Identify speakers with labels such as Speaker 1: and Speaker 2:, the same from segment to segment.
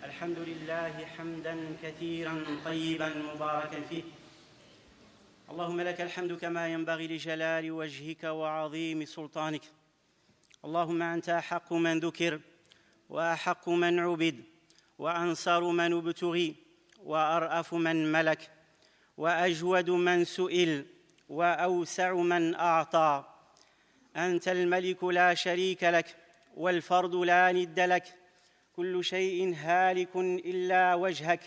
Speaker 1: الحمد لله حمداً كثيراً طيباً مباركاً فيه. اللهم لك الحمد كما ينبغي لجلال وجهك وعظيم سلطانك. اللهم أنت أحق من ذكر وأحق من عبد وأنصر من ابتغي وأرأف من ملك وأجود من سئل وأوسع من أعطى. أنت الملك لا شريك لك والفرد لا ند لك. كل شيء هالك إلا وجهك،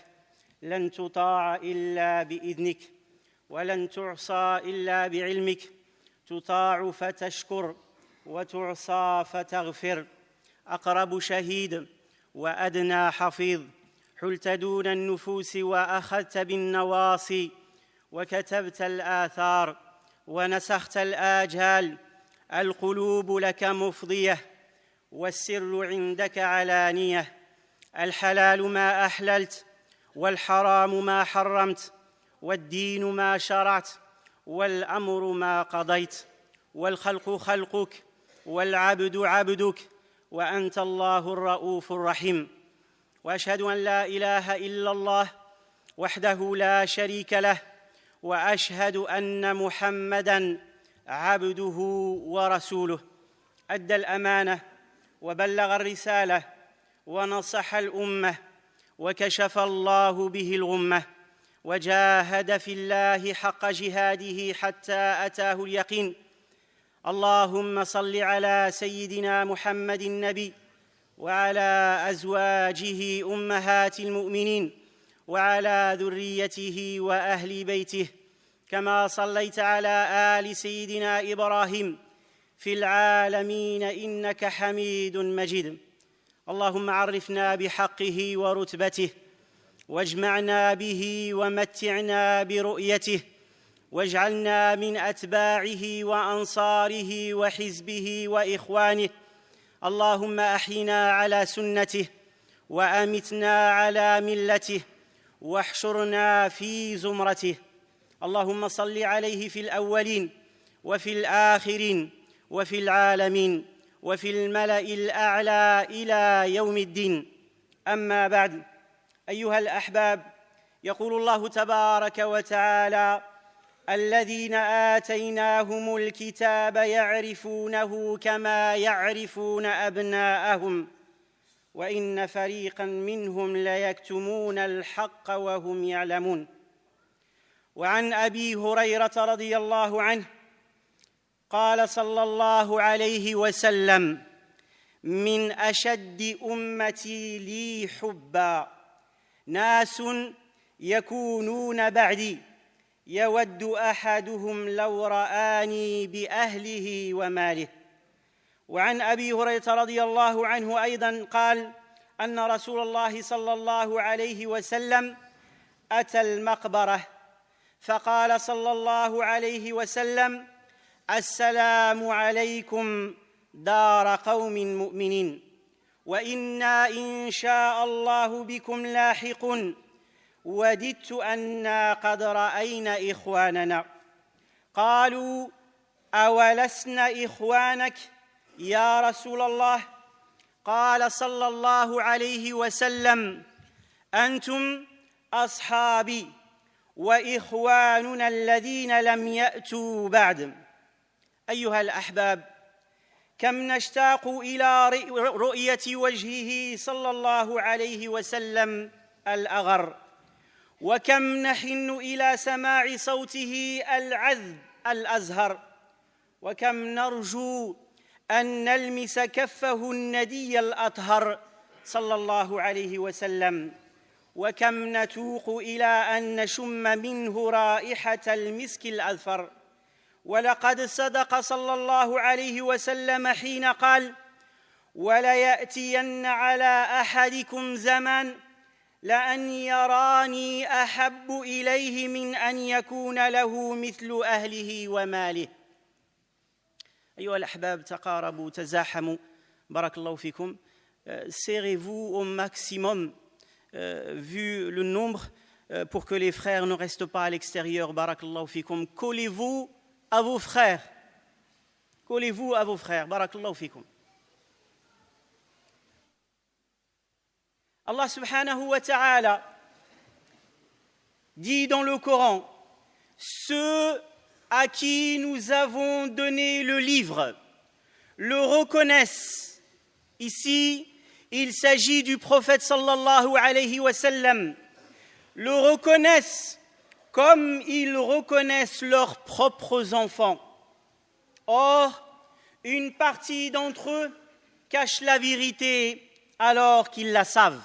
Speaker 1: لن تطاع إلا بإذنك ولن تعصى إلا بعلمك. تطاع فتشكر وتعصى فتغفر. أقرب شهيد وأدنى حفيظ، حلت دون النفوس وأخذت بالنواصي وكتبت الآثار ونسخت الآجال. القلوب لك مفضية والسر عندك علانية. الحلال ما أحللت والحرام ما حرمت، والدين ما شرعت والأمر ما قضيت، والخلق خلقك والعبد عبدك، وأنت الله الرؤوف الرحيم. وأشهد أن لا إله إلا الله وحده لا شريك له، وأشهد أن محمداً عبده ورسوله. أدى الأمانة وبلغ الرسالة ونصح الأمة وكشف الله به الغمة، وجاهد في الله حق جهاده حتى أتاه اليقين. اللهم صل على سيدنا محمد النبي وعلى أزواجه أمهات المؤمنين وعلى ذريته وأهل بيته، كما صليت على آل سيدنا إبراهيم في العالمين إنك حميد مجيد. اللهم عرفنا بحقه ورتبته، واجمعنا به ومتعنا برؤيته، واجعلنا من أتباعه وأنصاره وحزبه وإخوانه. اللهم أحينا على سنته وأمتنا على ملته واحشرنا في زمرته. اللهم صل عليه في الأولين وفي الآخرين وفي العالمين وفي الملأ الأعلى إلى يوم الدين. أما بعد، أيها الأحباب، يقول الله تبارك وتعالى: الذين آتيناهم الكتاب يعرفونه كما يعرفون أبناءهم وإن فريقاً منهم ليكتمون الحق وهم يعلمون. وعن أبي هريرة رضي الله عنه قال صلى الله عليه وسلم: من أشد أمتي لي حبا ناس يكونون بعدي يود أحدهم لو رآني بأهله وماله. وعن أبي هريرة رضي الله عنه أيضاً قال أن رسول الله صلى الله عليه وسلم أتى المقبرة فقال صلى الله عليه وسلم: السلام عليكم دار قوم مؤمنين، وإنا إن شاء الله بكم لاحقون. وددت أنا قد رأينا إخواننا. قالوا: أولسنا إخوانك يا رسول الله؟ قال صلى الله عليه وسلم: أنتم أصحابي وإخواننا الذين لم يأتوا بعد. أيها الأحباب، كم نشتاق إلى رؤية وجهه صلى الله عليه وسلم الأغر، وكم نحن إلى سماع صوته العذب الأزهر، وكم نرجو أن نلمس كفه الندي الأطهر صلى الله عليه وسلم، وكم نتوق إلى أن نشم منه رائحة المسك الأذفر. ولقد صدق صلى الله عليه وسلم حين قال: وليأتين على أحدكم زمان لأن يراني أحب إليه من أن يكون له مثل أهله وماله. أيها الأحباب، تقاربوا تزاحموا، بارك الله فيكم. Serrez-vous au maximum vu le nombre pour que les frères ne restent pas à l'extérieur. Barakallahu fikum. Collez-vous à vos frères. Collez-vous à vos frères. Barakallahu fikum. Allah subhanahu wa ta'ala dit dans le Coran, ceux à qui nous avons donné le livre le reconnaissent. Ici, il s'agit du prophète sallallahu alayhi wa sallam. Le reconnaissent comme ils reconnaissent leurs propres enfants. Or, une partie d'entre eux cache la vérité alors qu'ils la savent.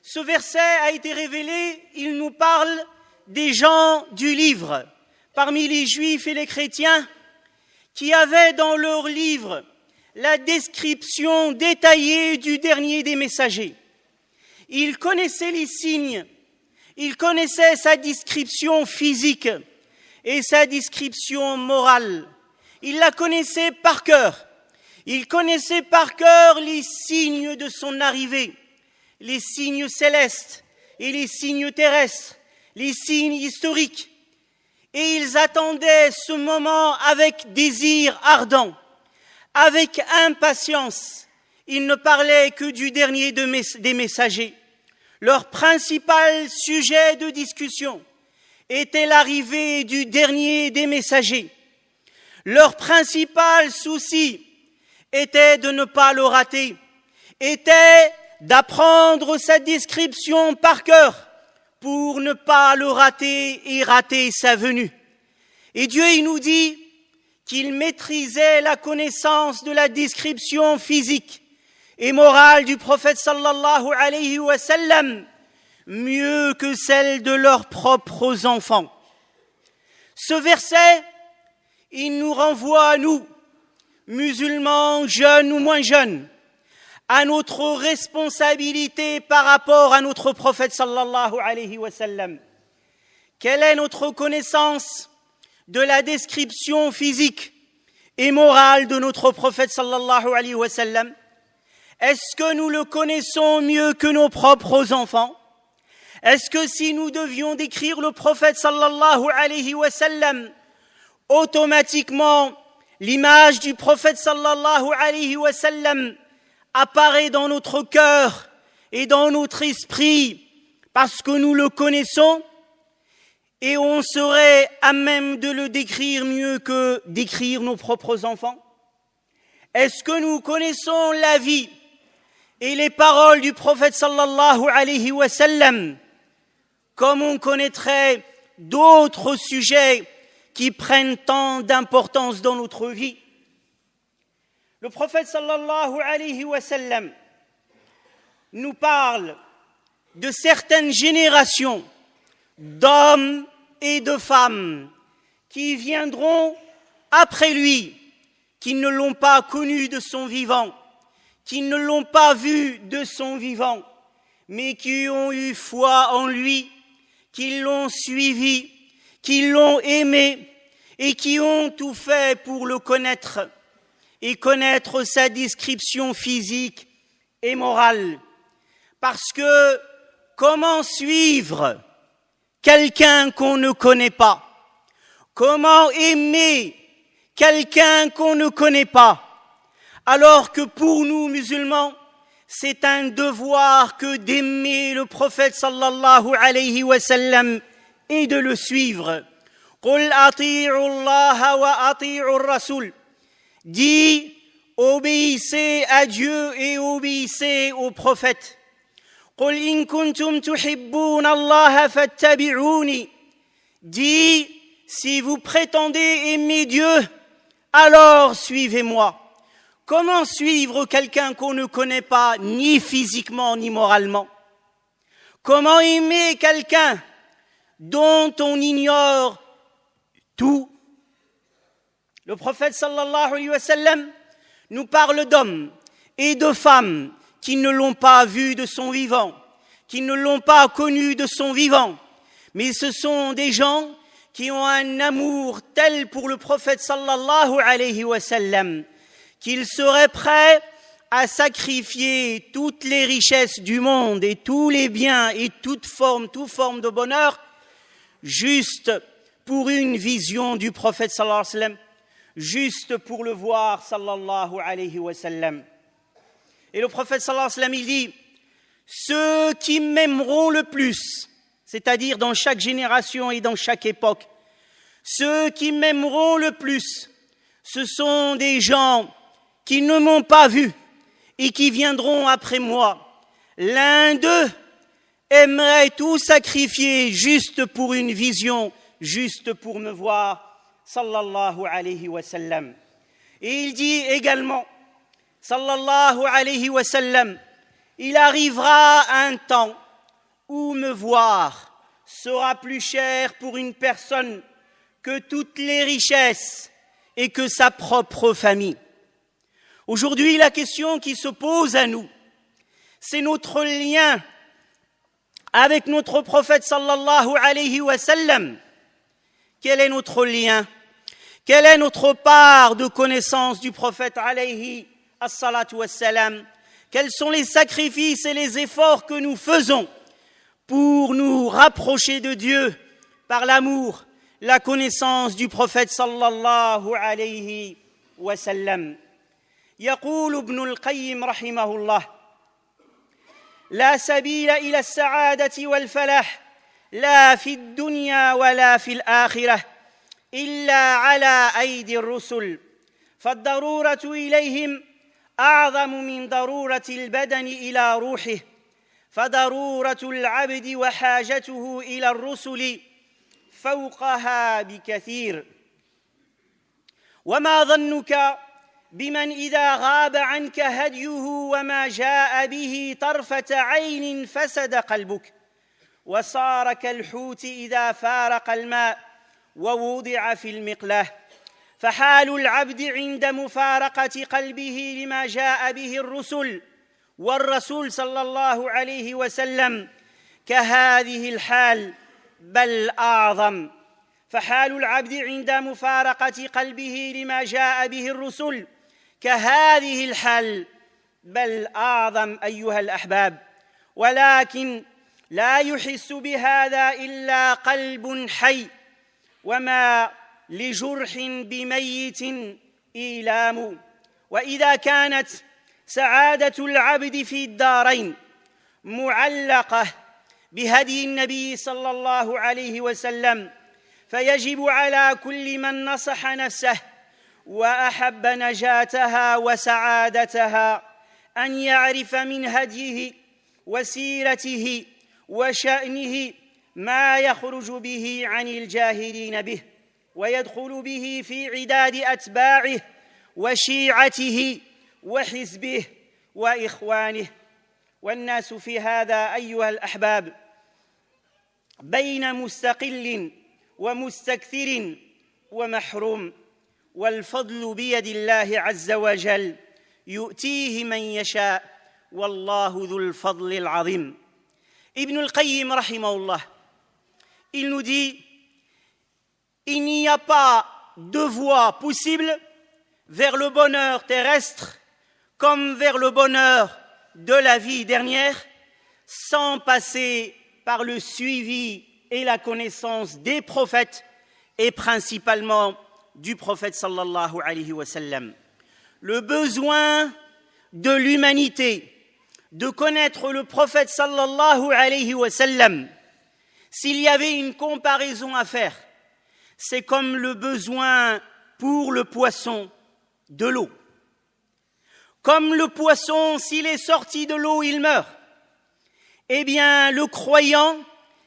Speaker 1: Ce verset a été révélé, il nous parle des gens du livre, parmi les juifs et les chrétiens, qui avaient dans leur livre la description détaillée du dernier des messagers. Ils connaissaient les signes, ils connaissaient sa description physique et sa description morale. Ils la connaissaient par cœur. Ils connaissaient par cœur les signes de son arrivée, les signes célestes et les signes terrestres, les signes historiques. Et ils attendaient ce moment avec désir ardent, avec impatience. Ils ne parlaient que du dernier des messagers. Leur principal sujet de discussion était l'arrivée du dernier des messagers. Leur principal souci était de ne pas le rater, était d'apprendre sa description par cœur pour ne pas le rater et rater sa venue. Et Dieu, il nous dit qu'il maîtrisait la connaissance de la description physique et morale du prophète sallallahu alayhi wa sallam mieux que celle de leurs propres enfants. Ce verset, il nous renvoie à nous, musulmans, jeunes ou moins jeunes, à notre responsabilité par rapport à notre prophète sallallahu alayhi wa sallam. Quelle est notre connaissance de la description physique et morale de notre prophète sallallahu alayhi wa sallam? Est-ce que nous le connaissons mieux que nos propres enfants? Est-ce que si nous devions décrire le prophète sallallahu alayhi wa sallam, automatiquement l'image du prophète sallallahu alayhi wa sallam apparaît dans notre cœur et dans notre esprit parce que nous le connaissons et on serait à même de le décrire mieux que décrire nos propres enfants? Est-ce que nous connaissons la vie et les paroles du prophète sallallahu alayhi wa sallam comme on connaîtrait d'autres sujets qui prennent tant d'importance dans notre vie? Le prophète sallallahu alayhi wa sallam nous parle de certaines générations d'hommes et de femmes qui viendront après lui, qui ne l'ont pas connu de son vivant, qui ne l'ont pas vu de son vivant, mais qui ont eu foi en lui, qui l'ont suivi, qui l'ont aimé et qui ont tout fait pour le connaître et connaître sa description physique et morale. Parce que comment suivre quelqu'un qu'on ne connaît pas? Comment aimer quelqu'un qu'on ne connaît pas? Alors que pour nous musulmans, c'est un devoir que d'aimer le prophète sallallahu alayhi wa sallam et de le suivre. Qul ati'u Allah wa ati'u ar-rasul. Dis, obéissez à Dieu et obéissez au prophète. Qul in kuntum tuhibbuna Allah fattabi'uni. Dis, si vous prétendez aimer Dieu, alors suivez-moi. Comment suivre quelqu'un qu'on ne connaît pas, ni physiquement, ni moralement? Comment aimer quelqu'un dont on ignore tout? Le prophète sallallahu alayhi wa sallam nous parle d'hommes et de femmes qui ne l'ont pas vu de son vivant, qui ne l'ont pas connu de son vivant. Mais ce sont des gens qui ont un amour tel pour le prophète sallallahu alayhi wa sallam qu'ils seraient prêts à sacrifier toutes les richesses du monde et tous les biens et toute forme de bonheur juste pour une vision du prophète sallallahu alayhi wa sallam, juste pour le voir sallallahu alayhi wa sallam. Et le prophète sallallahu alayhi wa sallam, il dit, ceux qui m'aimeront le plus, c'est-à-dire dans chaque génération et dans chaque époque, ceux qui m'aimeront le plus, ce sont des gens qui ne m'ont pas vu et qui viendront après moi. L'un d'eux aimerait tout sacrifier juste pour une vision, juste pour me voir, sallallahu alayhi wa sallam. Et il dit également, sallallahu alayhi wa sallam, il arrivera un temps où me voir sera plus cher pour une personne que toutes les richesses et que sa propre famille. Aujourd'hui, la question qui se pose à nous, c'est notre lien avec notre prophète sallallahu alayhi wa sallam. Quel est notre lien? Quelle est notre part de connaissance du prophète alayhi as-salatu was-salam? Quels sont les sacrifices et les efforts que nous faisons pour nous rapprocher de Dieu par l'amour, la connaissance du prophète sallallahu alayhi wa sallam? يقول ابن القيم رحمه الله: لا سبيل إلى السعادة والفلاح لا في الدنيا ولا في الآخرة إلا على أيدي الرسل، فالضرورة إليهم أعظم من ضرورة البدن إلى روحه، فضرورة العبد وحاجته إلى الرسل فوقها بكثير. وما ظنك بمن إذا غاب عنك هديه وما جاء به طرفة عين فسد قلبك، وصار كالحوت إذا فارق الماء ووضع في المقلاة. فحال العبد عند مفارقة قلبه لما جاء به الرسل والرسول صلى الله عليه وسلم كهذه الحال بل أعظم. فحال العبد عند مفارقة قلبه لما جاء به الرسل كهذه الحال بل أعظم أيها الأحباب. ولكن لا يحس بهذا إلا قلب حي، وما لجرح بميت إيلام. وإذا كانت سعادة العبد في الدارين معلقة بهدي النبي صلى الله عليه وسلم، فيجب على كل من نصح نفسه وأحب نجاتها وسعادتها أن يعرف من هديه وسيرته وشأنه ما يخرج به عن الجاهلين به ويدخل به في عداد أتباعه وشيعته وحزبه وإخوانه. والناس في هذا أيها الأحباب بين مستقل ومستكثر ومحروم، والفضل بيد الله عز وجل يؤتيه من يشاء والله ذو الفضل العظيم. Ibn al-Qayyim rahimahullah, il nous dit: il n'y a pas de voie possible vers le bonheur terrestre comme vers le bonheur de la vie dernière sans passer par le suivi et la connaissance des prophètes et principalement du prophète sallallahu alayhi wa sallam. Le besoin de l'humanité de connaître le prophète sallallahu alayhi wa sallam, s'il y avait une comparaison à faire, c'est comme le besoin pour le poisson de l'eau. Comme le poisson, s'il est sorti de l'eau, il meurt. Eh bien, le croyant,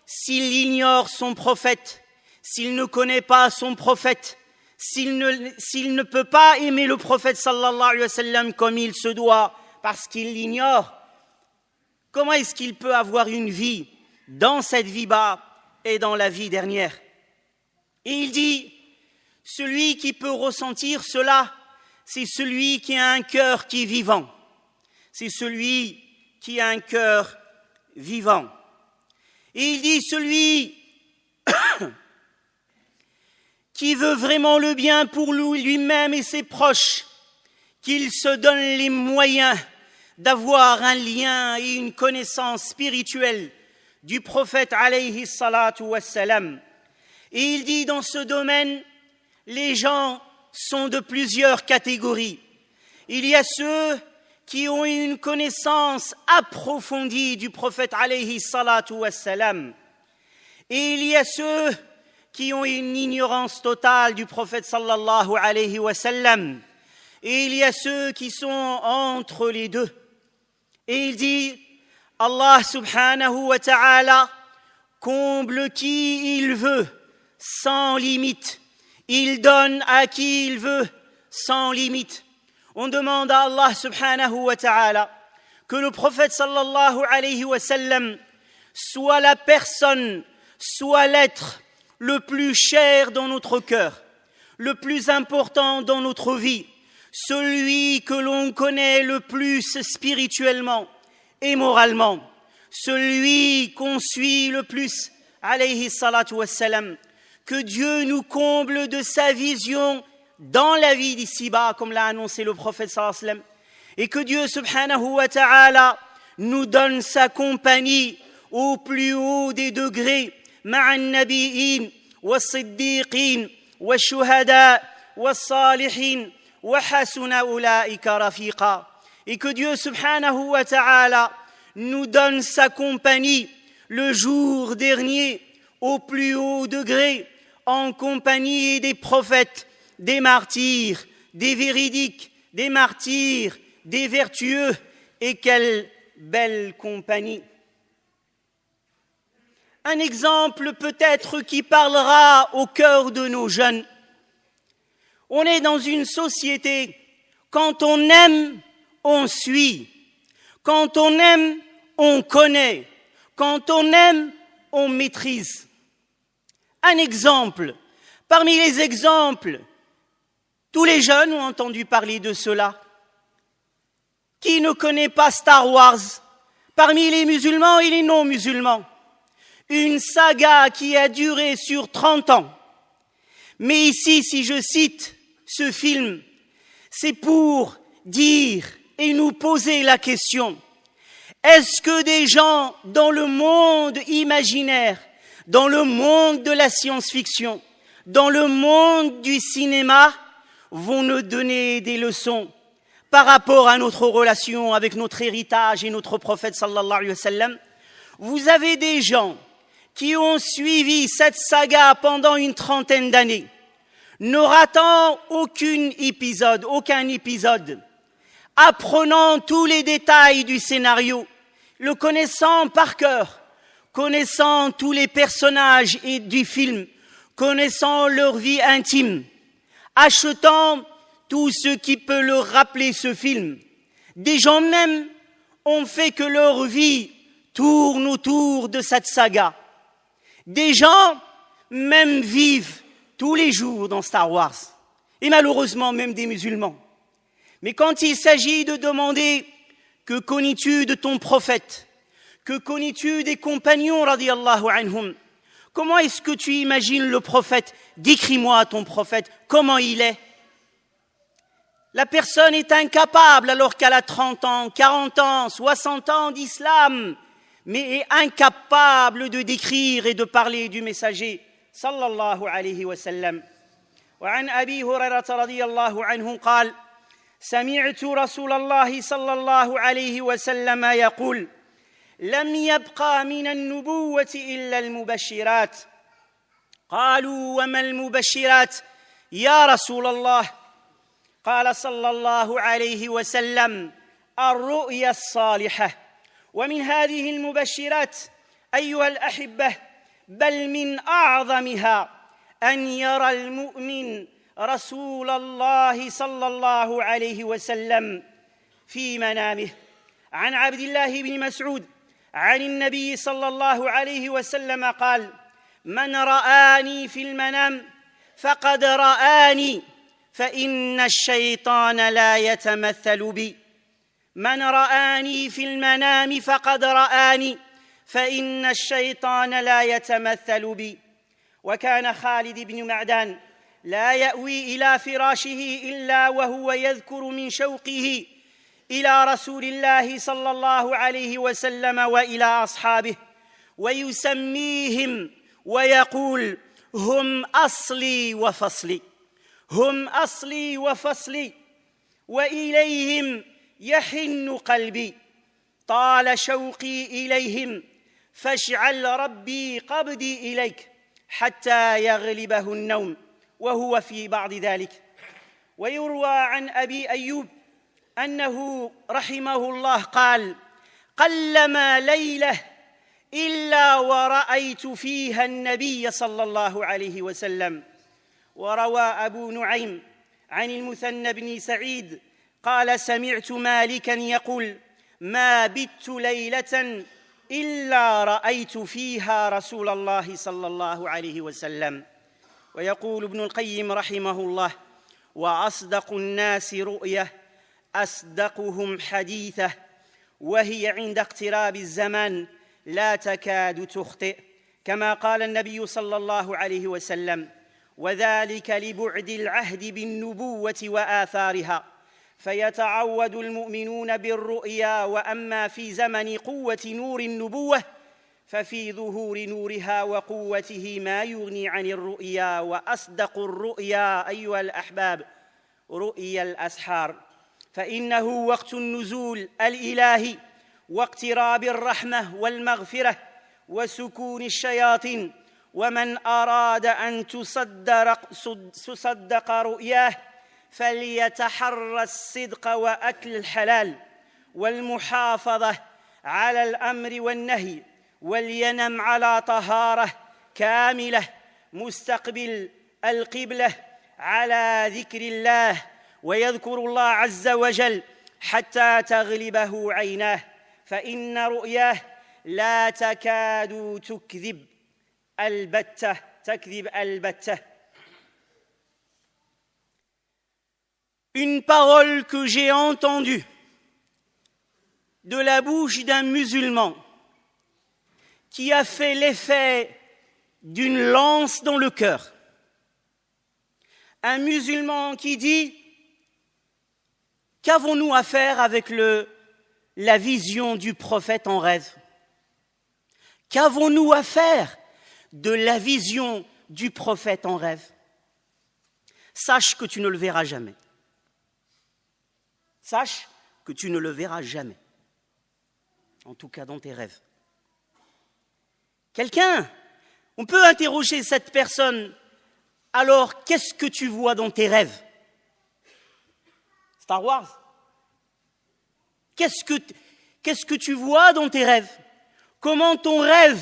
Speaker 1: s'il ignore son prophète, s'il ne connaît pas son prophète, s'il ne peut pas aimer le prophète sallallahu alayhi wa sallam comme il se doit parce qu'il l'ignore, comment est-ce qu'il peut avoir une vie dans cette vie-bas et dans la vie dernière? Et il dit, celui qui peut ressentir cela, c'est celui qui a un cœur qui est vivant. C'est celui qui a un cœur vivant. Et il dit, celui qui veut vraiment le bien pour lui-même et ses proches, qu'il se donne les moyens d'avoir un lien et une connaissance spirituelle du prophète alayhi salatu wassalam. Et il dit, dans ce domaine, les gens sont de plusieurs catégories. Il y a ceux qui ont une connaissance approfondie du prophète alayhi salatu wassalam. Et il y a ceux qui ont une ignorance totale du prophète sallallahu alayhi wa sallam. Et il y a ceux qui sont entre les deux. Et il dit, Allah subhanahu wa ta'ala comble qui il veut, sans limite. Il donne à qui il veut, sans limite. On demande à Allah subhanahu wa ta'ala que le prophète sallallahu alayhi wa sallam soit la personne, soit l'être le plus cher dans notre cœur, le plus important dans notre vie, celui que l'on connaît le plus spirituellement et moralement, celui qu'on suit le plus, alayhi salatu wassalam. Que Dieu nous comble de sa vision dans la vie d'ici-bas, comme l'a annoncé le prophète sallallahu alayhi wa sallam, et que Dieu subhanahu wa ta'ala nous donne sa compagnie au plus haut des degrés, مع النبيين والصديقين والشهداء والصالحين وحسن أولئك رفيقا. Et que Dieu subhanahu wa ta'ala nous donne sa compagnie le jour dernier au plus haut degré, en compagnie des prophètes, des martyrs, des véridiques, des martyrs, des vertueux, et quelle belle compagnie. Un exemple peut-être qui parlera au cœur de nos jeunes. On est dans une société, quand on aime, on suit. Quand on aime, on connaît. Quand on aime, on maîtrise. Un exemple, parmi les exemples, tous les jeunes ont entendu parler de cela. Qui ne connaît pas Star Wars, parmi les musulmans et les non-musulmans? Une saga qui a duré sur 30 ans. Mais ici, si je cite ce film, c'est pour dire et nous poser la question, est-ce que des gens dans le monde imaginaire, dans le monde de la science-fiction, dans le monde du cinéma, vont nous donner des leçons par rapport à notre relation avec notre héritage et notre prophète sallallahu alayhi wa sallam? Vous avez des gens qui ont suivi cette saga pendant une trentaine d'années, ne ratant aucun épisode, apprenant tous les détails du scénario, le connaissant par cœur, connaissant tous les personnages et du film, connaissant leur vie intime, achetant tout ce qui peut leur rappeler ce film. Des gens même ont fait que leur vie tourne autour de cette saga. Des gens même vivent tous les jours dans Star Wars, et malheureusement même des musulmans. Mais quand il s'agit de demander que connais-tu de ton prophète, que connais-tu des compagnons radiyallahu anhum, comment est-ce que tu imagines le prophète? Décris-moi ton prophète, comment il est? La personne est incapable alors qu'elle a 30 ans, 40 ans, 60 ans d'islam, mais est incapable de décrire et de parler du messager sallallahu alayhi wa sallam. وعن أبي هريرة رضي الله عنه قال سمعت رسول الله صلى الله عليه وسلم يقول لم يبقى من النبوة إلا المبشرات قالوا وما المبشرات يا رسول الله قال صلى الله عليه وسلم الرؤيا الصالحة ومن هذه المبشرات أيها الأحبة بل من أعظمها أن يرى المؤمن رسول الله صلى الله عليه وسلم في منامه. عن عبد الله بن مسعود عن النبي صلى الله عليه وسلم قال من رآني في المنام فقد رآني فإن الشيطان لا يتمثل بي. من رآني في المنام فقد رآني فإن الشيطان لا يتمثل بي. وكان خالد بن معدان لا يأوي إلى فراشه إلا وهو يذكر من شوقه إلى رسول الله صلى الله عليه وسلم وإلى أصحابه ويسميهم ويقول هم أصلي وفصلي هم أصلي وفصلي وإليهم يحن قلبي طال شوقي إليهم فاشعل ربي قبضي إليك حتى يغلبه النوم وهو في بعض ذلك. ويروى عن أبي أيوب أنه رحمه الله قال: قلما ليلة إلا ورأيت فيها النبي صلى الله عليه وسلم. وروى أبو نعيم عن المثنى بن سعيد قال: سمعت مالكا يقول: ما بت ليلة إلا رأيت فيها رسول الله صلى الله عليه وسلم. ويقول ابن القيم رحمه الله: وأصدق الناس رؤية أصدقهم حديثة، وهي عند اقتراب الزمان لا تكاد تخطئ، كما قال النبي صلى الله عليه وسلم: وذلك لبعد العهد بالنبوة وآثارها، فيتعود المؤمنون بالرؤيا، وأما في زمن قوة نور النبوة ففي ظهور نورها وقوته ما يغني عن الرؤيا. وأصدق الرؤيا أيها الأحباب رؤيا الأسحار، فإنه وقت النزول الإلهي واقتراب الرحمة والمغفرة وسكون الشياطين. ومن أراد أن تصدق رؤياه فليتحرى الصدق وأكل الحلال والمحافظة على الأمر والنهي، ولينم على طهارة كاملة مستقبل القبلة على ذكر الله، ويذكر الله عز وجل حتى تغلبه عيناه، فإن رؤياه لا تكاد تكذب البتة. Une parole que j'ai entendue de la bouche d'un musulman qui a fait l'effet d'une lance dans le cœur. Un musulman qui dit: qu'avons-nous à faire avec la vision du prophète en rêve? Qu'avons-nous à faire de la vision du prophète en rêve? Sache que tu ne le verras jamais. Sache que tu ne le verras jamais. En tout cas dans tes rêves. On peut interroger cette personne: alors qu'est-ce que tu vois dans tes rêves? Star Wars? Qu'est-ce que tu vois dans tes rêves? Comment ton rêve,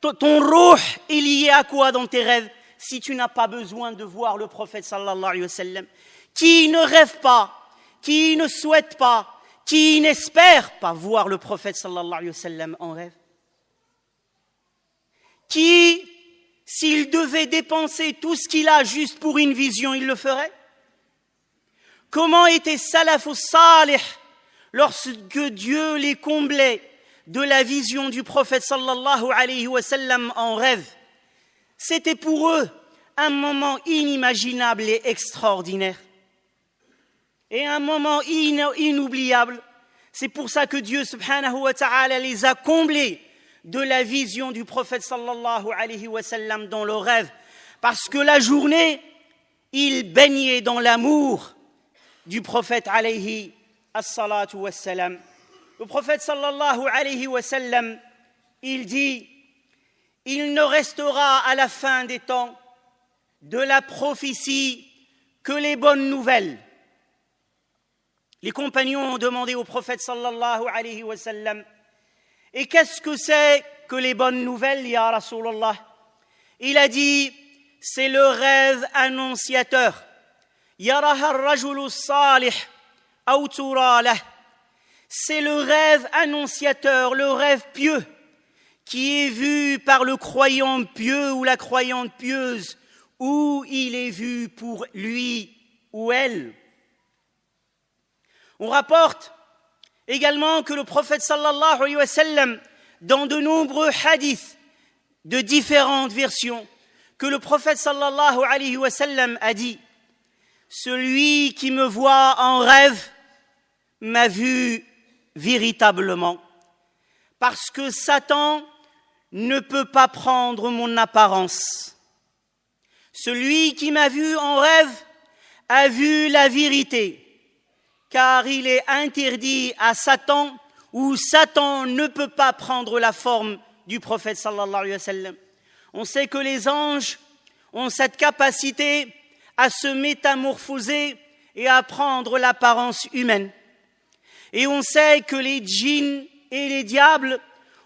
Speaker 1: ton ruh est lié à quoi dans tes rêves si tu n'as pas besoin de voir le prophète sallallahu alayhi wa sallam? Qui ne rêve pas, qui ne souhaite pas, qui n'espère pas voir le prophète sallallahu alayhi wa sallam en rêve? Qui, s'il devait dépenser tout ce qu'il a juste pour une vision, il le ferait? Comment était Salafus Salih lorsque Dieu les comblait de la vision du prophète sallallahu alayhi wa sallam en rêve? C'était pour eux un moment inimaginable et extraordinaire. Et un moment inoubliable. C'est pour ça que Dieu subhanahu wa ta'ala les a comblés de la vision du prophète sallallahu alayhi wa sallam dans le rêve. Parce que la journée, ils baignaient dans l'amour du prophète alayhi as-salatu was-salam. Le prophète sallallahu alayhi wa sallam, il dit: il ne restera à la fin des temps de la prophétie que les bonnes nouvelles. Les compagnons ont demandé au prophète sallallahu alayhi wa sallam: et qu'est-ce que c'est que les bonnes nouvelles, ya Rasulallah? Il a dit: c'est le rêve annonciateur. Yaraha ar-rajulu salih aw tura lah. C'est le rêve annonciateur, le rêve pieux, qui est vu par le croyant pieux ou la croyante pieuse, ou il est vu pour lui ou elle. On rapporte également que le prophète sallallahu alayhi wa sallam, dans de nombreux hadiths de différentes versions, que le prophète sallallahu alayhi wa sallam a dit: celui qui me voit en rêve m'a vu véritablement, parce que Satan ne peut pas prendre mon apparence. Celui qui m'a vu en rêve a vu la vérité, car il est interdit à Satan, ou Satan ne peut pas prendre la forme du prophète sallallahu alayhi wa sallam. On sait que les anges ont cette capacité à se métamorphoser et à prendre l'apparence humaine. Et on sait que les djinns et les diables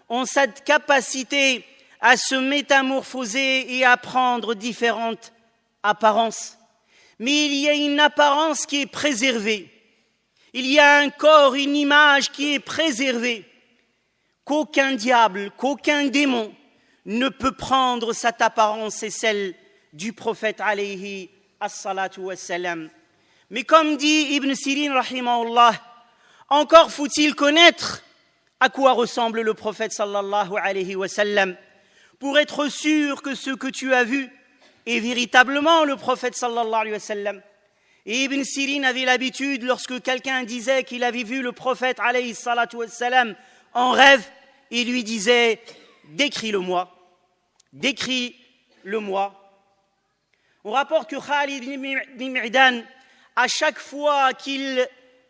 Speaker 1: ont cette capacité à se métamorphoser et à prendre différentes apparences. Mais il y a une apparence qui est préservée. Il y a un corps, une image qui est préservée, qu'aucun diable, qu'aucun démon ne peut prendre cette apparence, c'est celle du prophète alayhi as-salatu was-salam. Mais comme dit Ibn Sirin rahimahullah, encore faut-il connaître à quoi ressemble le prophète sallallahu alayhi wa sallam pour être sûr que ce que tu as vu est véritablement le prophète sallallahu alayhi wa sallam. Et Ibn Sirin avait l'habitude, lorsque quelqu'un disait qu'il avait vu le prophète alayhi salatu wa sallam en rêve, il lui disait « décris-le-moi, décris-le-moi ». On rapporte que Khalid ibn Mi'dan, à chaque fois qu'il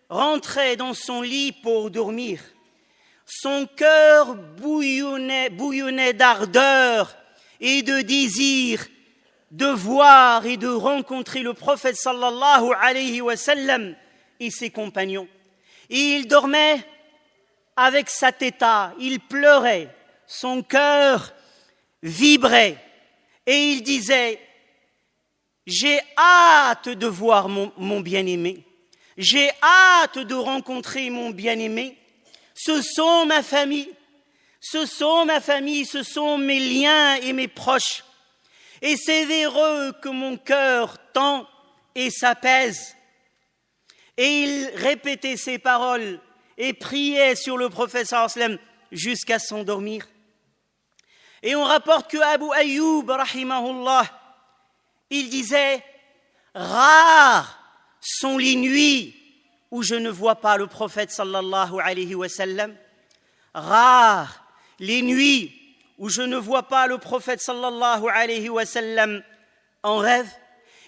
Speaker 1: rentrait dans son lit pour dormir, son cœur bouillonnait d'ardeur et de désir de voir et de rencontrer le prophète sallallahu alayhi wa sallam et ses compagnons. Et il dormait avec cet état, il pleurait, son cœur vibrait et il disait « J'ai hâte de voir mon bien-aimé, j'ai hâte de rencontrer mon bien-aimé, ce sont ma famille, ce sont mes liens et mes proches. Et c'est vers eux que mon cœur tend et s'apaise. » Et il répétait ces paroles et priait sur le prophète sallallahu alayhi wa sallam jusqu'à s'endormir. Et on rapporte que Abu Ayyub rahimahullah, il disait « Rares sont les nuits où je ne vois pas le prophète sallallahu alayhi wa sallam. Rares les nuits où je ne vois pas le prophète sallallahu alayhi wa sallam en rêve. »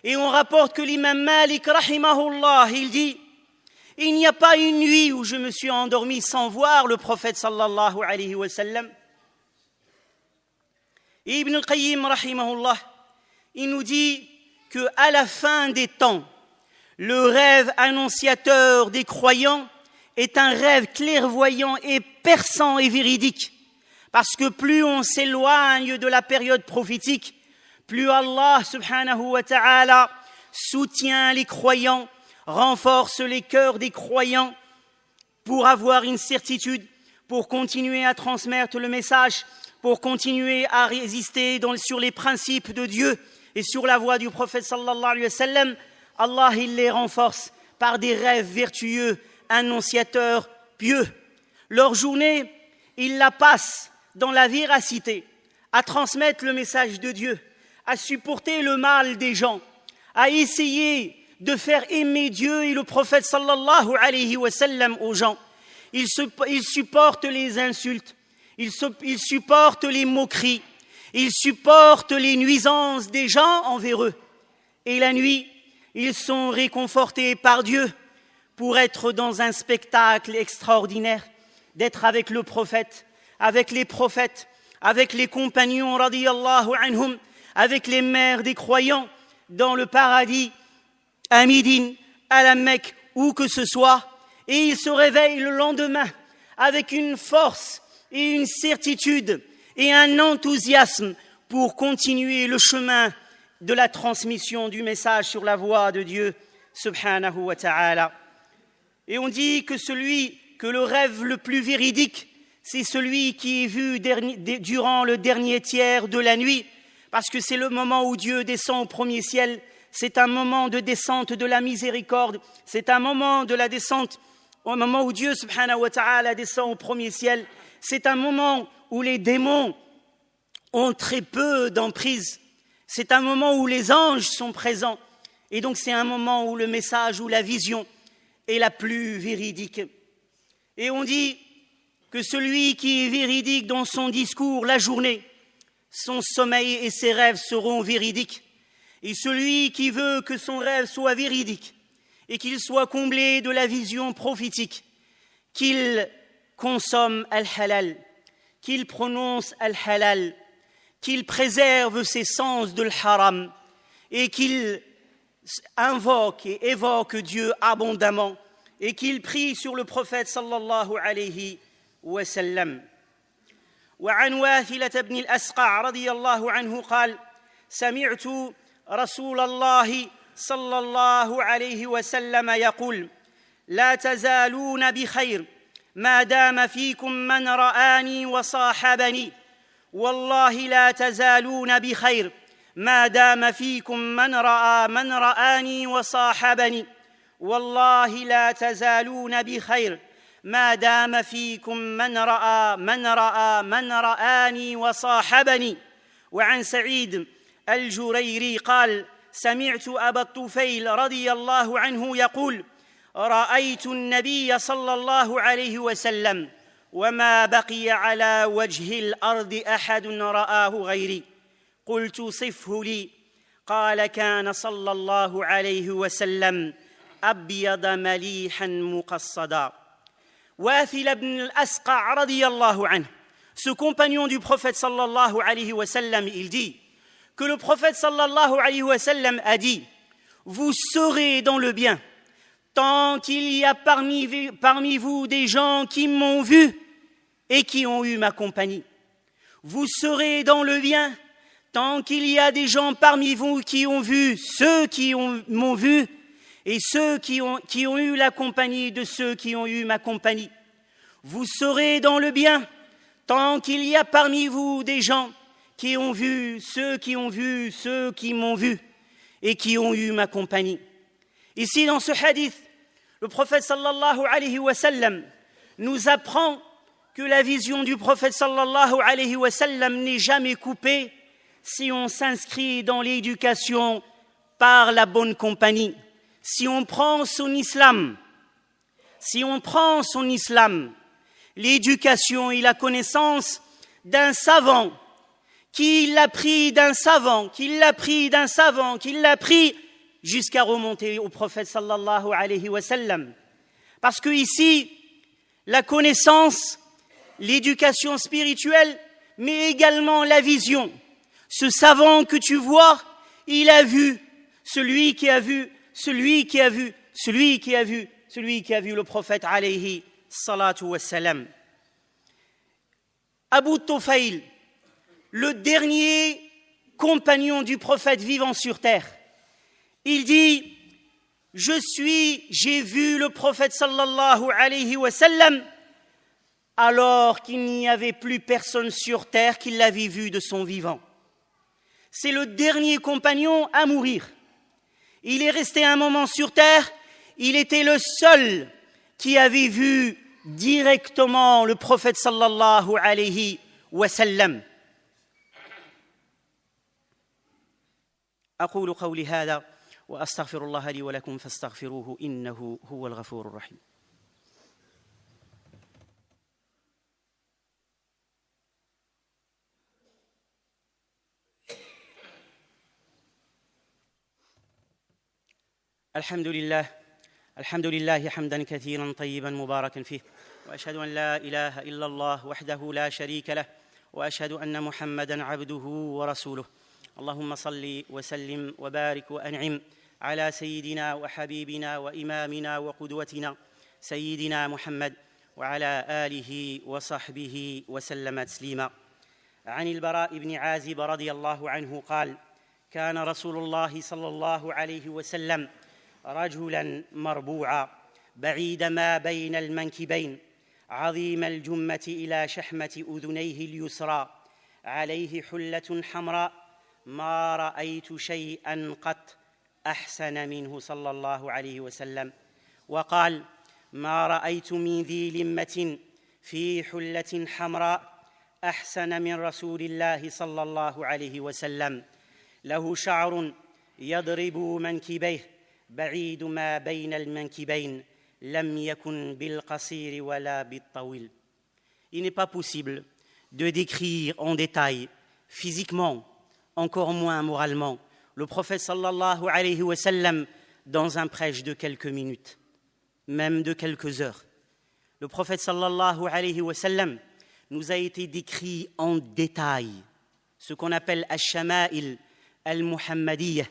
Speaker 1: Et on rapporte que l'imam Malik rahimahullah, il dit « Il n'y a pas une nuit où je me suis endormi sans voir le prophète sallallahu alayhi wa sallam. » Et Ibn al-Qayyim rahimahullah, il nous dit qu'à la fin des temps, le rêve annonciateur des croyants est un rêve clairvoyant et perçant et véridique. Parce que plus on s'éloigne de la période prophétique, plus Allah subhanahu wa ta'ala soutient les croyants, renforce les cœurs des croyants pour avoir une certitude, pour continuer à transmettre le message, pour continuer à résister sur les principes de Dieu et sur la voie du prophète sallallahu alayhi wa sallam. Allah, il les renforce par des rêves vertueux, annonciateurs, pieux. Leur journée, ils la passent dans la véracité, à transmettre le message de Dieu, à supporter le mal des gens, à essayer de faire aimer Dieu et le prophète sallallahu alayhi wa sallam aux gens. Ils supportent les insultes, ils supportent les moqueries, ils supportent les nuisances des gens envers eux. Et la nuit, ils sont réconfortés par Dieu pour être dans un spectacle extraordinaire, d'être avec le prophète, avec les prophètes, avec les compagnons radiyallahu anhum, avec les mères des croyants dans le paradis, à Médine, à la Mecque, où que ce soit. Et ils se réveillent le lendemain avec une force et une certitude et un enthousiasme pour continuer le chemin de la transmission du message sur la voie de Dieu subhanahu wa ta'ala. Et on dit que le rêve le plus véridique, c'est celui qui est vu durant le dernier tiers de la nuit, parce que c'est le moment où Dieu descend au premier ciel, c'est un moment de descente de la miséricorde, c'est un moment de la descente, au moment où Dieu subhanahu wa ta'ala descend au premier ciel, c'est un moment où les démons ont très peu d'emprise, c'est un moment où les anges sont présents, et donc c'est un moment où le message, où la vision est la plus véridique. Et on dit que celui qui est véridique dans son discours la journée, son sommeil et ses rêves seront véridiques. Et celui qui veut que son rêve soit véridique et qu'il soit comblé de la vision prophétique, qu'il consomme al-halal, qu'il prononce al-halal, qu'il préserve ses sens de l'haram et qu'il invoque et évoque Dieu abondamment et qu'il prie sur le prophète sallallahu alayhi wa sallam. وعن واثلة بن الأسقع رضي الله عنه قال سمعت رسول الله صلى الله عليه وسلم يقول لا تزالون بخير ما دام فيكم من رآني وصاحبني والله لا تزالون بخير ما دام فيكم من رآني وصاحبني والله لا تزالون بخير ما دام فيكم من رآني وصاحبني. وعن سعيد الجريري قال سمعت أبا الطفيل رضي الله عنه يقول رأيت النبي صلى الله عليه وسلم وما بقي على وجه الأرض أحد رآه غيري قلت صفه لي قال كان صلى الله عليه وسلم أبيض مليحا مقصدا. Wathil ibn al-Asqa radiyallahu anhu, ce compagnon du prophète sallallahu alayhi wa sallam, il dit que le prophète sallallahu alayhi wa sallam a dit vous serez dans le bien tant qu'il y a parmi vous des gens qui m'ont vu et qui ont eu ma compagnie. Vous serez dans le bien tant qu'il y a des gens parmi vous qui ont vu ceux qui m'ont vu et ceux qui ont eu la compagnie de ceux qui ont eu ma compagnie. Vous serez dans le bien tant qu'il y a parmi vous des gens qui ont vu ceux qui ont vu ceux qui m'ont vu et qui ont eu ma compagnie. Ici, dans ce hadith, le prophète sallallahu alayhi wa sallam nous apprend que la vision du prophète sallallahu alayhi wa sallam n'est jamais coupée si on s'inscrit dans l'éducation par la bonne compagnie. Si on prend son islam, l'éducation et la connaissance d'un savant, qui l'a pris d'un savant, qui l'a pris jusqu'à remonter au prophète sallallahu alayhi wa sallam. Parce que ici, la connaissance, l'éducation spirituelle, mais également la vision. Ce savant que tu vois, il a vu, celui qui a vu le prophète alayhi salatu wassalam. Abu Tufayl, le dernier compagnon du prophète vivant sur terre, il dit j'ai vu le prophète sallallahu alayhi wa sallam alors qu'il n'y avait plus personne sur terre qui l'avait vu de son vivant. C'est le dernier compagnon à mourir. Il est resté un moment sur terre, il était le seul qui avait vu directement le prophète sallallahu alayhi wa sallam. أقول قولي هذا وأستغفر الله لي ولكم فاستغفروه إنه هو الغفور الرحيم. الحمد لله حمدا كثيرا طيبا مباركا فيه وأشهد أن لا إله إلا الله وحده لا شريك له وأشهد أن محمدا عبده ورسوله. اللهم صل وسلم وبارك وأنعم على سيدنا وحبيبنا وإمامنا وقدوتنا سيدنا محمد وعلى آله وصحبه وسلم تسليما. عن البراء بن عازب رضي الله عنه قال كان رسول الله صلى الله عليه وسلم رجلا مربوعا بعيد ما بين المنكبين عظيم الجمة إلى شحمة أذنيه اليسرى عليه حلة حمراء ما رأيت شيئا قط أحسن منه صلى الله عليه وسلم. وقال ما رأيت من ذي لمة في حلة حمراء أحسن من رسول الله صلى الله عليه وسلم. له شعر يضرب منكبيه بعيد ما بين المنكبين لم يكن بالقصير ولا بالطويل. Il n'est pas possible de décrire en détail, physiquement, encore moins moralement, le prophète sallallahu alayhi wa sallam dans un prêche de quelques minutes, même de quelques heures. Le prophète sallallahu alayhi wa sallam nous a été décrit en détail, ce qu'on appelle al-shama'il al-muhammadiyya,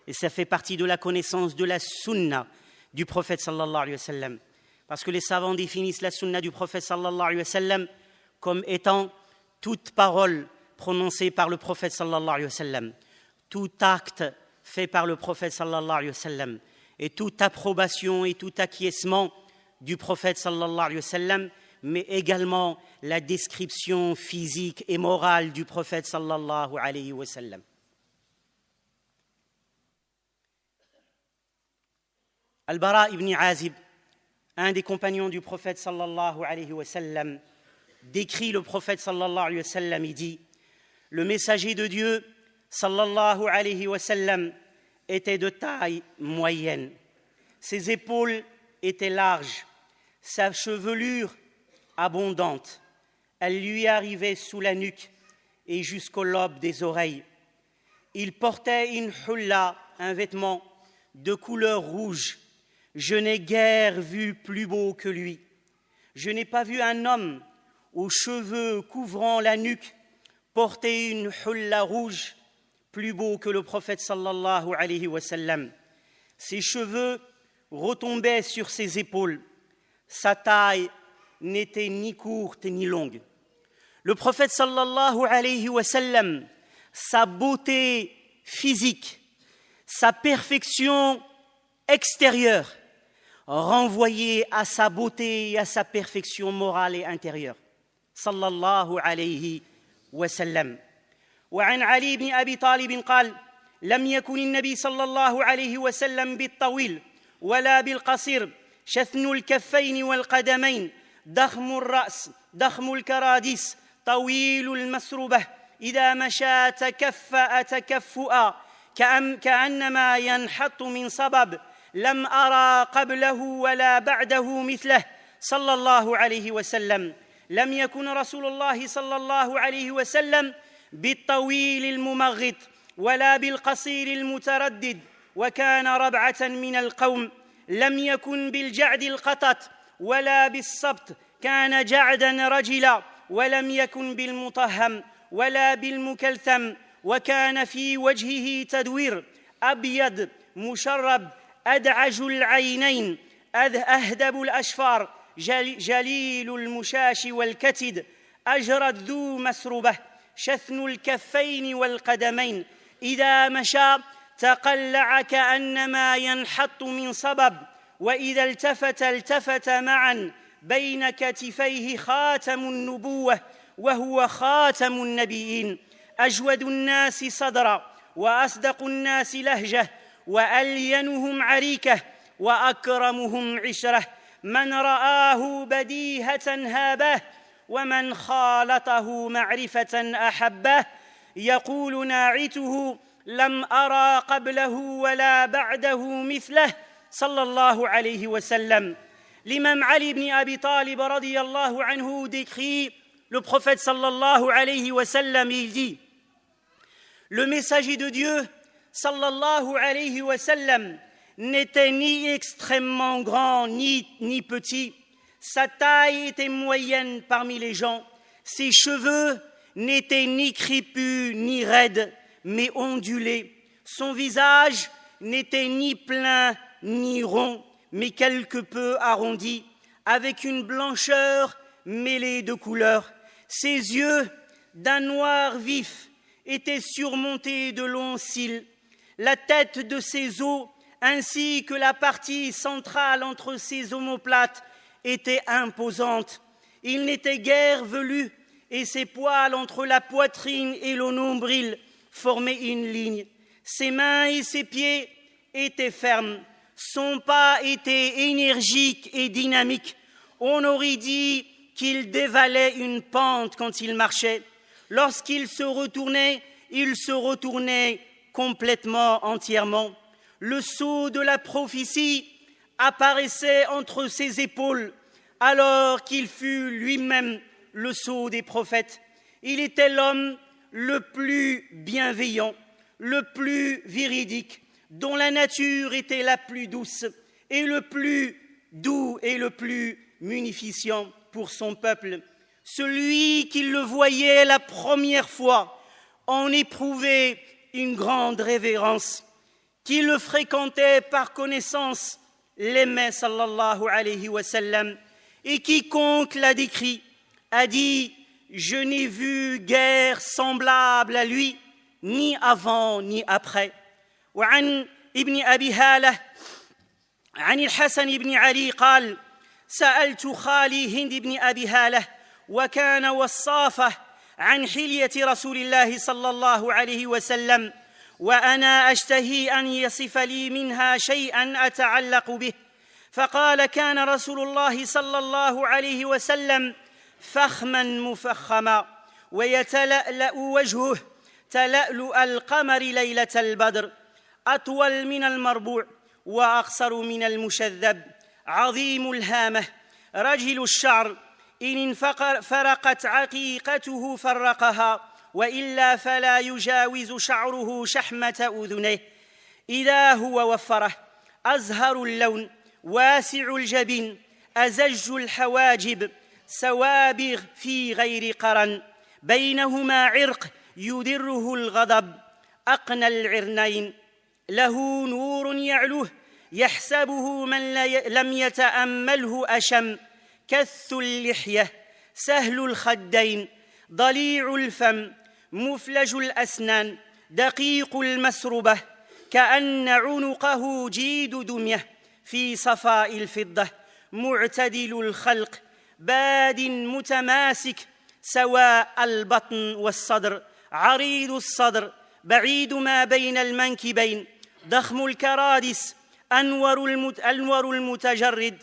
Speaker 1: et ça fait partie de la connaissance de la sunna du prophète sallallahu alayhi wa sallam. Parce que les savants définissent la sunna du prophète sallallahu alayhi wa sallam comme étant toute parole prononcée par le prophète sallallahu alayhi wa sallam, tout acte fait par le prophète sallallahu alayhi wa sallam, et toute approbation et tout acquiescement du prophète sallallahu alayhi wa sallam, mais également la description physique et morale du prophète sallallahu alayhi wa sallam. Al-Bara ibn Azib, un des compagnons du prophète sallallahu alayhi wa sallam, décrit le prophète sallallahu alayhi wa sallam, il dit: le messager de Dieu sallallahu alayhi wa sallam était de taille moyenne, ses épaules étaient larges, sa chevelure abondante, elle lui arrivait sous la nuque et jusqu'au lobe des oreilles. Il portait une hulla, un vêtement de couleur rouge. Je n'ai guère vu plus beau que lui. Je n'ai pas vu un homme aux cheveux couvrant la nuque porter une hulla rouge plus beau que le prophète sallallahu alayhi wa sallam. Ses cheveux retombaient sur ses épaules. Sa taille n'était ni courte ni longue. Le prophète sallallahu alayhi wa sallam, sa beauté physique, sa perfection extérieure, renvoyait à sa beauté et à sa perfection morale et intérieure. Sallallahu alayhi wa sallam. وعن علي بن أبي طالب قال: لم يكن النبي صلى الله عليه وسلم بالطويل ولا بالقصير، شثن الكفين والقدمين، ضخم الرأس، ضخم الكراديس، طويل المسربة، إذا مشى تكفأ تكفؤا كأنما ينحط من صبب، لم أرى قبله ولا بعده مثله صلى الله عليه وسلم. لم يكن رسول الله صلى الله عليه وسلم بالطويل الممغط ولا بالقصير المتردد، وكان ربعة من القوم. لم يكن بالجعد القطط ولا بالسبط، كان جعدا رجلا. ولم يكن بالمطهم ولا بالمكلثم، وكان في وجهه تدوير، أبيض مشرب، أدعج العينين، أهدب الأشفار، جليل المشاش والكتد، أجرد ذو مسربة، شثن الكفين والقدمين، إذا مشى تقلع كأنما ينحط من صبب، وإذا التفت معا، بين كتفيه خاتم النبوة وهو خاتم النبيين، أجود الناس صدرا وأصدق الناس لهجة وألينهم عريكة وأكرمهم عشرة، من رآه بديهة هابه ومن خالطه معرفة أحبه، يقول ناعته: لم أرى قبله ولا بعده مثله صلى الله عليه وسلم. L'imam Ali ibn Abi Talib radiyallahu anhu décrit le prophète sallallahu alayhi wa sallam, il dit: le messager de Dieu sallallahu alayhi wa sallam n'était ni extrêmement grand ni petit, sa taille était moyenne parmi les gens, ses cheveux n'étaient ni crépus ni raides, mais ondulés, son visage n'était ni plein ni rond, mais quelque peu arrondi, avec une blancheur mêlée de couleurs. Ses yeux, d'un noir vif, étaient surmontés de longs cils. La tête de ses os, ainsi que la partie centrale entre ses omoplates, était imposante. Il n'était guère velu, et ses poils entre la poitrine et le nombril formaient une ligne. Ses mains et ses pieds étaient fermes. Son pas était énergique et dynamique. On aurait dit qu'il dévalait une pente quand il marchait. Lorsqu'il se retournait, il se retournait complètement, entièrement. Le sceau de la prophétie apparaissait entre ses épaules, alors qu'il fut lui-même le sceau des prophètes. Il était l'homme le plus bienveillant, le plus véridique, dont la nature était la plus douce et le plus doux et le plus munificent pour son peuple. Celui qui le voyait la première fois en éprouvait une grande révérence. Qui le fréquentait par connaissance l'aimait sallallahu alayhi wa sallam, et quiconque l'a décrit a dit « Je n'ai vu guère semblable à lui, ni avant ni après ». وعن ابن أبي هالة عن الحسن بن علي قال سألت خالي هند بن أبي هالة وكان وصافه عن حلية رسول الله صلى الله عليه وسلم وأنا أشتهي أن يصف لي منها شيئا أتعلق به فقال كان رسول الله صلى الله عليه وسلم فخما مفخما ويتلألأ وجهه تلألؤ القمر ليلة البدر أطول من المربوع وأقصر من المشذب عظيم الهامة رجل الشعر إن فرقت عقيقته فرقها وإلا فلا يجاوز شعره شحمة أذنيه إذا هو وفره أزهر اللون واسع الجبين أزج الحواجب سوابغ في غير قرن بينهما عرق يدره الغضب أقنى العرنين له نور يعلوه يحسبه من لم يتأمله أشم كث اللحية سهل الخدين ضليع الفم مفلج الأسنان دقيق المسربة كأن عنقه جيد دمية في صفاء الفضة معتدل الخلق باد متماسك سواء البطن والصدر عريض الصدر بعيد ما بين المنكبين ضخم الكرادس أنور المتجرد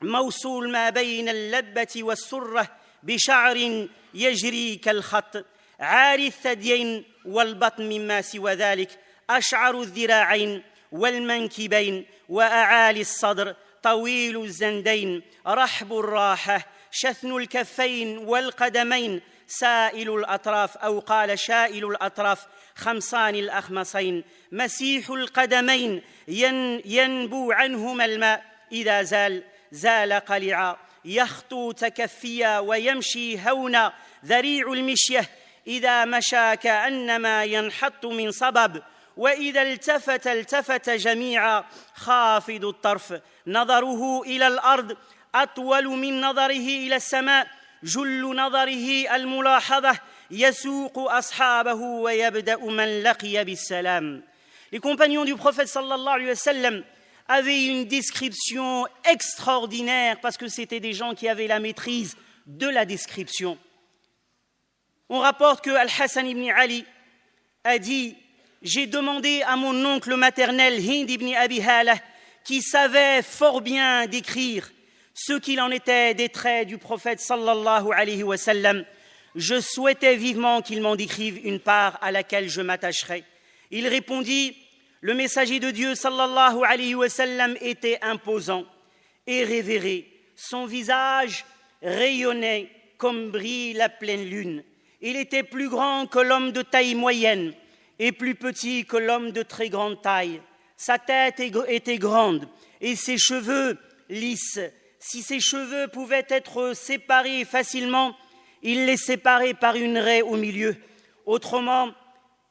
Speaker 1: موصول ما بين اللبة والسرة بشعر يجري كالخط عاري الثديين والبطن مما سوى ذلك أشعر الذراعين والمنكبين وأعالي الصدر طويل الزندين رحب الراحة شثن الكفين والقدمين سائل الأطراف أو قال شائل الأطراف خمصان الأخمصين مسيح القدمين ينبو عنهما الماء إذا زال قلعا يخطو تكفيا ويمشي هونا ذريع المشية إذا مشى كأنما ينحط من صبب وإذا التفت جميعا خافض الطرف نظره إلى الأرض أطول من نظره إلى السماء جل نظره الملاحظة يسوق أصحابه ويبدأ من لقي بالسلام. Les compagnons du prophète sallallahu alayhi wa sallam avaient une description extraordinaire parce que c'était des gens qui avaient la maîtrise de la description. On rapporte que Al-Hassan ibn Ali a dit « J'ai demandé à mon oncle maternel Hind ibn Abi Hala qui savait fort bien décrire ce qu'il en était des traits du prophète sallallahu alayhi wa sallam. Je souhaitais vivement qu'il m'en décrive une part à laquelle je m'attacherais. » Il répondit « Le messager de Dieu sallallahu alayhi wa sallam était imposant et révéré. Son visage rayonnait comme brille la pleine lune. Il était plus grand que l'homme de taille moyenne et plus petit que l'homme de très grande taille. Sa tête était grande et ses cheveux lisses. Si ses cheveux pouvaient être séparés facilement, il les séparait par une raie au milieu. Autrement,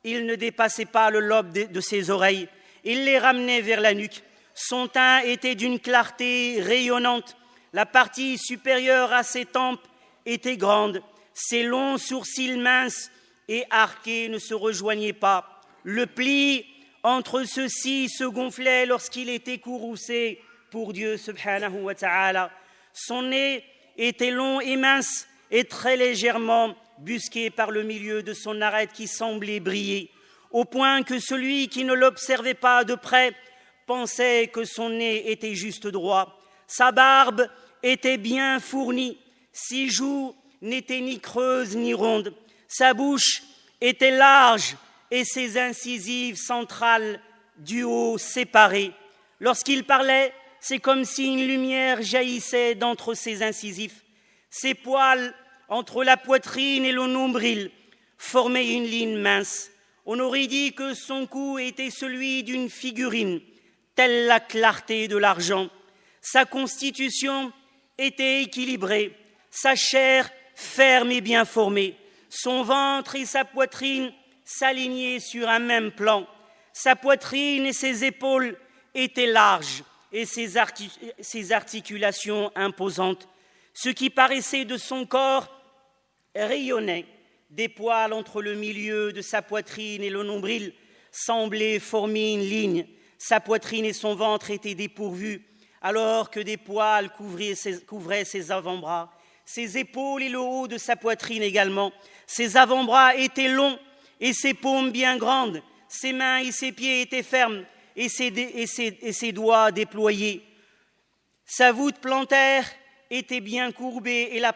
Speaker 1: il ne dépassait pas le lobe de ses oreilles. Il les ramenait vers la nuque. Son teint était d'une clarté rayonnante. La partie supérieure à ses tempes était grande. Ses longs sourcils minces et arqués ne se rejoignaient pas. Le pli entre ceux-ci se gonflait lorsqu'il était courroucé pour Dieu subhanahu wa ta'ala. Son nez était long et mince et très légèrement busqué par le milieu de son arête qui semblait briller, au point que celui qui ne l'observait pas de près pensait que son nez était juste droit. Sa barbe était bien fournie, ses joues n'étaient ni creuses ni rondes. Sa bouche était large et ses incisives centrales du haut séparées. Lorsqu'il parlait, c'est comme si une lumière jaillissait d'entre ses incisifs. Ses poils entre la poitrine et le nombril formaient une ligne mince. On aurait dit que son cou était celui d'une figurine, telle la clarté de l'argent. Sa constitution était équilibrée, sa chair ferme et bien formée, son ventre et sa poitrine s'alignaient sur un même plan. Sa poitrine et ses épaules étaient larges et ses articulations imposantes. Ce qui paraissait de son corps rayonnait. Des poils entre le milieu de sa poitrine et le nombril semblaient former une ligne. Sa poitrine et son ventre étaient dépourvus, alors que des poils couvraient ses avant-bras, ses épaules et le haut de sa poitrine également. Ses avant-bras étaient longs et ses paumes bien grandes. Ses mains et ses pieds étaient fermes et ses doigts déployés. Sa voûte plantaire était bien courbée et la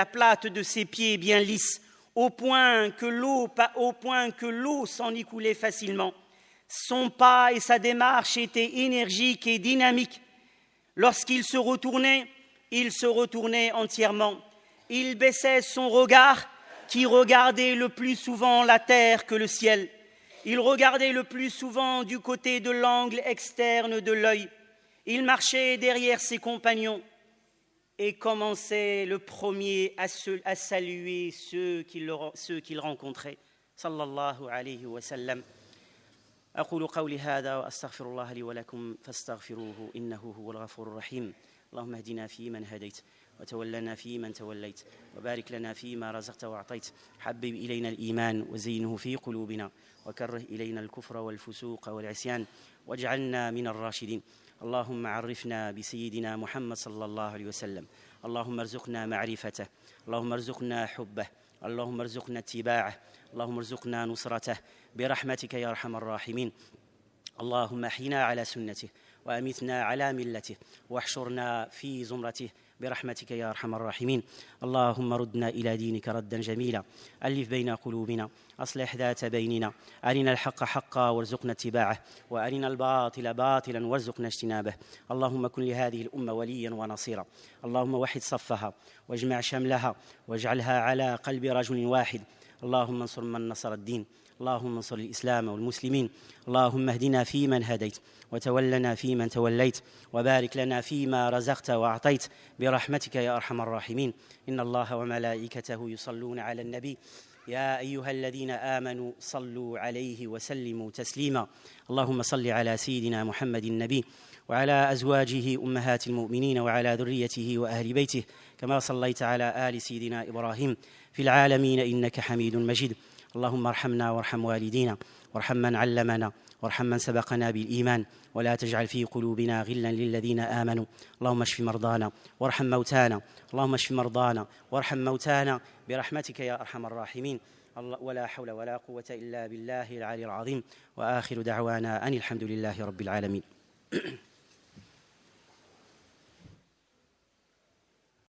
Speaker 1: plate de ses pieds bien lisse, au point que l'eau s'en écoulait facilement. Son pas et sa démarche étaient énergiques et dynamiques. Lorsqu'il se retournait entièrement. Il baissait son regard, qui regardait le plus souvent la terre que le ciel. Il regardait le plus souvent du côté de l'angle externe de l'œil. Il marchait derrière ses compagnons et commençait le premier à saluer ceux qu'il rencontrait. Sallallahu alayhi wa sallam. أقول قولي هذا وأستغفر الله لي ولكم فاستغفروه إنه هو الغفور الرحيم. اللهم اهدنا فيمن هديت وتولنا فيمن توليت وبارك لنا فيما رزقت وأعطيت. حبب إلينا الإيمان وزينه في قلوبنا وكره إلينا الكفر والفسوق والعصيان واجعلنا من الراشدين. اللهم عرفنا بسيدنا محمد صلى الله عليه وسلم. اللهم ارزقنا معرفته، اللهم ارزقنا حبه، اللهم ارزقنا اتباعه، اللهم ارزقنا نصرته برحمتك يا أرحم الراحمين. اللهم احينا على سنته وأمتنا على ملته واحشرنا في زمرته برحمتك يا أرحم الراحمين. اللهم ردنا إلى دينك ردا جميلا، ألف بين قلوبنا، أصلح ذات بيننا، أرنا الحق حقا وارزقنا اتباعه وأرنا الباطل باطلا وارزقنا اجتنابه. اللهم كن لهذه الأمة وليا ونصيرا. اللهم وحد صفها واجمع شملها واجعلها على قلب رجل واحد. اللهم انصر من نصر الدين، اللهم انصر الإسلام والمسلمين. اللهم اهدنا فيمن هديت وتولنا فيمن توليت وبارك لنا فيما رزقت وأعطيت برحمتك يا أرحم الراحمين. إن الله وملائكته يصلون على النبي يا أيها الذين آمنوا صلوا عليه وسلموا تسليما. اللهم صل على سيدنا محمد النبي وعلى أزواجه أمهات المؤمنين وعلى ذريته وأهل بيته كما صليت على آل سيدنا إبراهيم في العالمين إنك حميد مجيد. اللهم ارحمنا وارحم والدينا وارحم من علمنا وارحم من سبقنا بالإيمان ولا تجعل في قلوبنا غلا للذين آمنوا. اللهم اشف مرضانا وارحم موتانا، اللهم اشف مرضانا وارحم موتانا برحمتك يا أرحم الراحمين. ولا حول ولا قوة إلا بالله العلي العظيم. وآخر دعوانا أن الحمد لله رب العالمين.